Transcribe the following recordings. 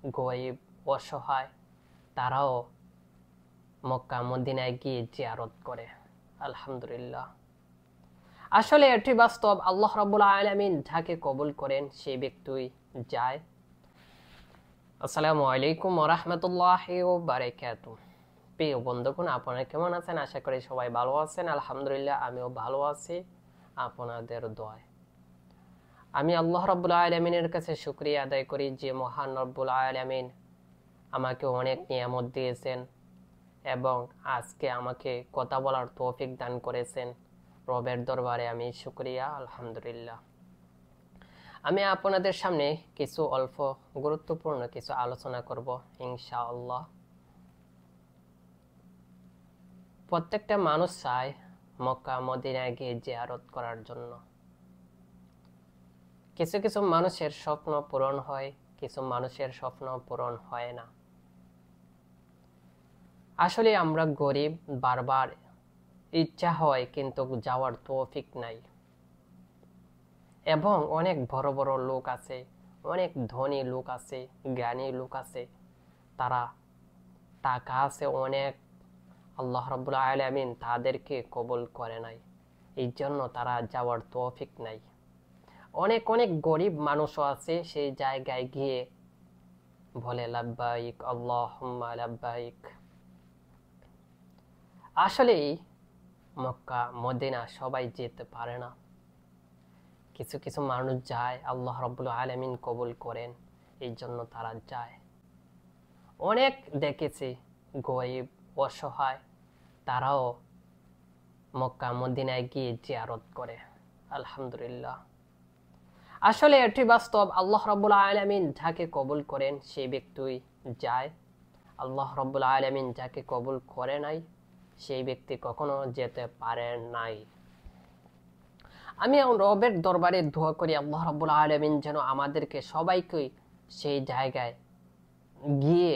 গরিব অসহায় তারাও মক্কা মদিনায় গিয়ে জিয়ারত করে। আলহামদুলিল্লাহ। আসলে এটি বাস্তব। আল্লাহ রাব্বুল আলামিন যাকে কবুল করেন সেই ব্যক্তি যায়। আসসালামু আলাইকুম ওয়া রাহমাতুল্লাহি ওয়া বারাকাতুহু। প্রিয় বন্ধুগণ, আপনারা কেমন আছেন? আশা করি সবাই ভালো আছেন। আলহামদুলিল্লাহ, আমিও ভালো আছি আপনাদের দোয়ায়। আমি আল্লাহ রাব্বুল আলামিনের কাছে শুকরিয়া আদায় করি যে মহান রব্বুল আলামিন আমাকে অনেক নিয়ামত দিয়েছেন এবং আজকে আমাকে কথা বলার তৌফিক দান করেছেন। রবের দরবারে আমি শুকরিয়া, আলহামদুলিল্লাহ। আমি আপনাদের সামনে কিছু অল্প গুরুত্বপূর্ণ কিছু আলোচনা করব ইনশাআল্লাহ। প্রত্যেকটা মানুষ চায় মক্কা মদিনায় গিয়ে জিয়ারত করার জন্য। কিছু কিছু মানুষের স্বপ্ন পূরণ হয়, কিছু মানুষের স্বপ্ন পূরণ হয় না। আসলে আমরা গরিব, বারবার ইচ্ছা হয় কিন্তু যাওয়ার তৌফিক নাই। এবং অনেক বড় বড় লোক আছে, অনেক ধনী লোক আছে, জ্ঞানী লোক আছে, তারা টাকা আছে অনেক, আল্লাহ রাব্বুল আলামিন তাদেরকে কবুল করে নাই, এই জন্য তারা যাওয়ার তৌফিক নাই। অনেক অনেক গরিব মানুষও আছে, সেই জায়গায় গিয়ে বলে লাব্বাইক আল্লাহুম্মা লাব্বাইক। আসলেই মক্কা মদিনা সবাই যেতে পারে না। কিছু কিছু মানুষ যায়, আল্লাহ রাব্বুল আলামিন কবুল করেন, এই জন্য তারা যায়। অনেক দেখেছি গরিব অসহায় তারাও মক্কা মদিনায় গিয়ে জিয়ারত করে। আলহামদুলিল্লাহ। আসলে এটি বাস্তব। আল্লাহ রাব্বুল আলামিন যাকে কবুল করেন সেই ব্যক্তি যায়। আল্লাহ রাব্বুল আলামিন যাকে কবুল করে নাই সেই ব্যক্তি কখনো যেতে পারে নাই। আমি রবের দরবারে দোয়া করি আল্লাহ রাব্বুল আলামিন যেন আমাদেরকে সবাইকে সেই জায়গায় গিয়ে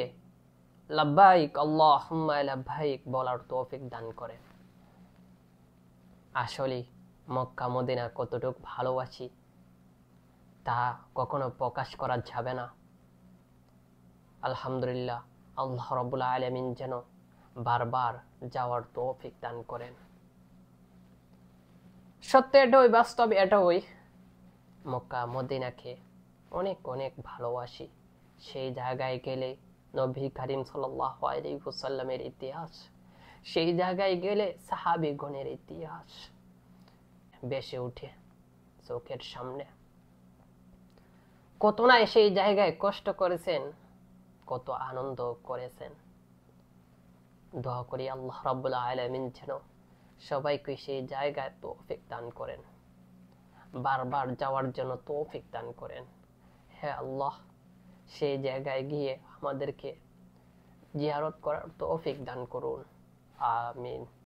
লাব্বাইক আল্লাহুম্মা লাব্বাইক বলার তৌফিক দান করেন। আসলে মক্কা মদিনা কতটুকু ভালোবাসি তা কখনো প্রকাশ করা যাবে না। আলহামদুলিল্লাহ, আল্লাহ রাব্বুল আলামিন যেন বারবার যাওয়ার তৌফিক দান করেন। সত্য এটাই, বাস্তব এটাই, মক্কা মদিনাকে অনেক অনেক ভালোবাসি। সেই জায়গায় গেলে নবী করিম সাল্লাল্লাহু আলাইহি ওয়াসাল্লামের ইতিহাস, সেই জায়গায় গেলে সাহাবীগণের ইতিহাস ভেসে ওঠে চোখের সামনে। কত না সেই জায়গায় কষ্ট করেছেন, কত আনন্দ করেছেন। দোয়া করি আল্লাহ রাব্বুল আলামিন যেন সবাইকে সেই জায়গায় তৌফিক দান করেন, বারবার যাওয়ার জন্য তৌফিক দান করেন। হে আল্লাহ, সেই জায়গায় গিয়ে আমাদেরকে জিয়ারত করার তৌফিক দান করুন। আমিন।